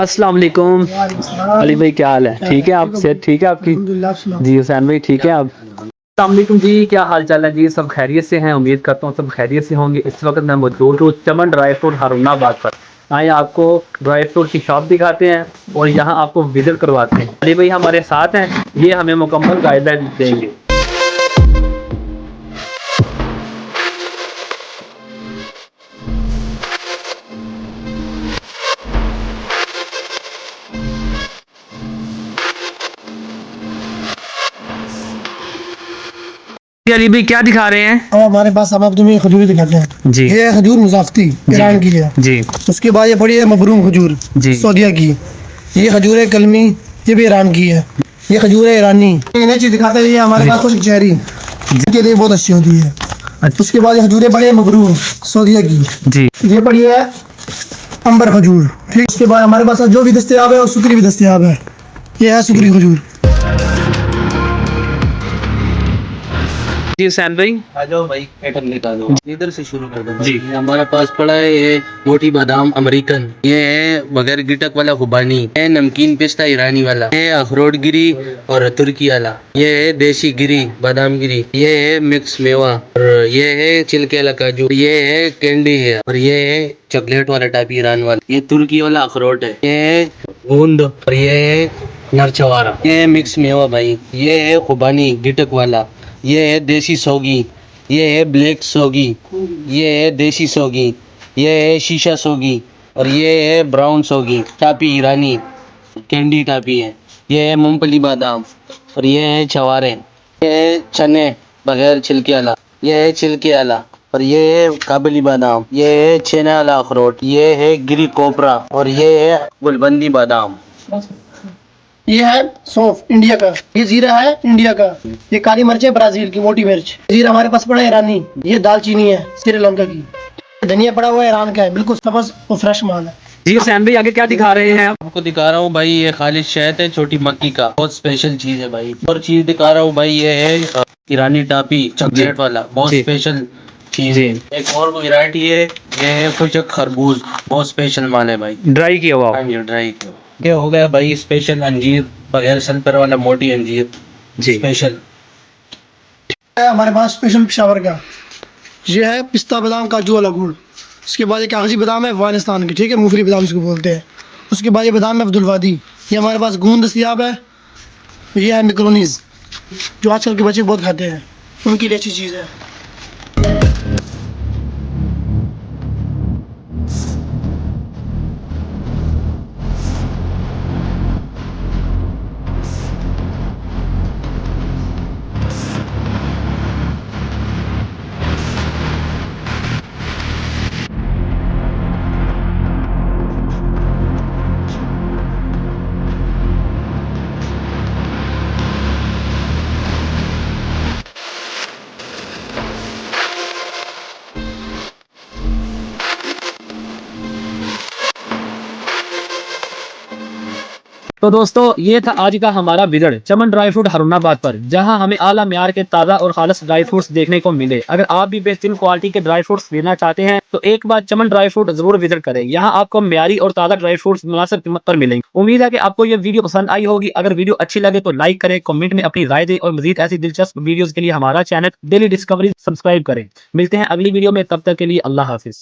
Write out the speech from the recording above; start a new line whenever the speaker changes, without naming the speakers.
अस्सलाम वालेकुम। अली भाई क्या हाल है? ठीक है, आप सेहत ठीक है आपकी? जी हुसैन भाई ठीक है आप? अस्सलाम वालेकुम जी, क्या हाल चाल है जी? सब खैरियत से हैं? उम्मीद करता हूँ सब खैरियत से होंगे। इस वक्त मैं मौजूद हूँ चमन ड्राई फ्रूट हारूनाबाद पर। आइए आपको ड्राई फ्रूट की शॉप दिखाते हैं और यहाँ आपको विजिट करवाते हैं। अली भाई हमारे साथ हैं, ये हमें मुकम्मल गाइडलाइन देंगे। अली भाई क्या दिखा रहे हैं?
अब हमारे पास अब तुम्हें खजूर दिखाते हैं
जी।
ये है खजूर मुजाफ्ती ईरान की है।
जी
उसके बाद ये बड़ी है मबरूम खजूर
जी।
सऊदीया की। ये खजूर है कलमी, ये भी ईरान की है। ये खजूर है ईरानी। ये नई चीज दिखाते हैं, ये हमारे पास कुछ चेरी जिनके लिए बहुत अच्छी होती है। उसके बाद ये खजूर है बड़े मबरूम सऊदीया की।
जी
ये बड़ी है अंबर खजूर। ठीक, उसके बाद हमारे पास जो भी दस्तियाब है और सुकरी भी दस्तियाब है। ये है सुकरी खजूर।
जी हुसैन भाई।
आ जाओ भाई, पैटर्न निकाल दो, इधर से शुरू कर दो
जी।
ये हमारे पास पड़ा है ये मोटी बादाम अमेरिकन, ये है बगैर गिटक वाला खुबानी, ये नमकीन पिस्ता ईरानी वाला, ये अखरोट गिरी और तुर्की वाला, ये है देसी गिरी बादाम गिरी, ये है मिक्स मेवा, और ये है छिलके वाला काजू, ये है कैंडी है, और ये है चॉकलेट वाला टाइप ईरान वाला, ये तुर्की वाला अखरोट है, ये है गूंद, और ये है नरचवारा, ये है मिक्स मेवा भाई, ये है खुबानी गिटक वाला, ये है देसी सौगी, ये है ब्लैक सौगी, ये है देसी सौगी, ये है शीशा सौगी, और ये है ब्राउन सौगी टापी ईरानी कैंडी टापी है, ये है मूंगफली बादाम, और ये है चवारे, ये है चने बगैर छिलके वाला, ये है छिलके वाला, और ये है काबली बादाम, ये है छेना वाला अखरोट, ये है गिरी कोपरा, और ये है गुलबंदी बादाम।
ये है सौंफ इंडिया का। ये जीरा है इंडिया का। ये काली मिर्च है ब्राजील की मोटी मिर्च। जीरा हमारे पास पड़ा है ईरानी। ये दालचीनी है श्रीलंका की। धनिया पड़ा हुआ है ईरान का है, बिल्कुल सब्ज और फ्रेश माल है।
जी हुसैन भाई आगे क्या दिखा रहे हैं आप?
आपको दिखा रहा हूँ भाई, ये खालिश शहद है छोटी मक्की का, बहुत स्पेशल चीज है भाई। और चीज दिखा रहा हूँ भाई, ये है ईरानी टापी चॉकलेट वाला, बहुत
जी।
स्पेशल चीज है। एक और वैरायटी है, ये है खुशक खरबूज, बहुत स्पेशल माल है भाई।
ड्राई किया हुआ।
हाँ जी, ड्राई। ये हो गया भाई स्पेशल अंजीर बगैर सनपर वाला मोटी अंजीर
जी।
स्पेशल।
है हमारे पास स्पेशल पेशावर का। ये है पिस्ता बादाम काजू वाला गुड़। उसके बाद ये कागजी बादाम है अफगानिस्तान की, ठीक है, मूंगफली बादाम इसको बोलते हैं। उसके बाद ये बादाम है अब्दुलवादी। ये हमारे पास गूंद दस्तियाब है। ये है मिक्रोनीज, जो आजकल के बच्चे बहुत खाते हैं, उनके लिए अच्छी चीज़ है।
तो दोस्तों ये था आज का हमारा विजिट चमन ड्राई फ्रूट हारूनाबाद पर, जहां हमें आला म्यार के ताज़ा और खालिश ड्राई फ्रूट्स देखने को मिले। अगर आप भी बेहतरीन क्वालिटी के ड्राई फ्रूट्स लेना चाहते हैं तो एक बार चमन ड्राई फ्रूट जरूर विजिट करें। यहां आपको म्यारी और ताज़ा ड्राई फ्रूट्स मुनासिब कीमत पर मिलेंगे। उम्मीद है कि आपको ये वीडियो पसंद आई होगी। अगर वीडियो अच्छी लगे तो लाइक करें, कमेंट में अपनी राय दें और मजीद ऐसी दिलचस्प वीडियोज के लिए हमारा चैनल डेली डिस्कवरी सब्सक्राइब करें। मिलते हैं अगली वीडियो में, तब तक के लिए अल्लाह हाफिज।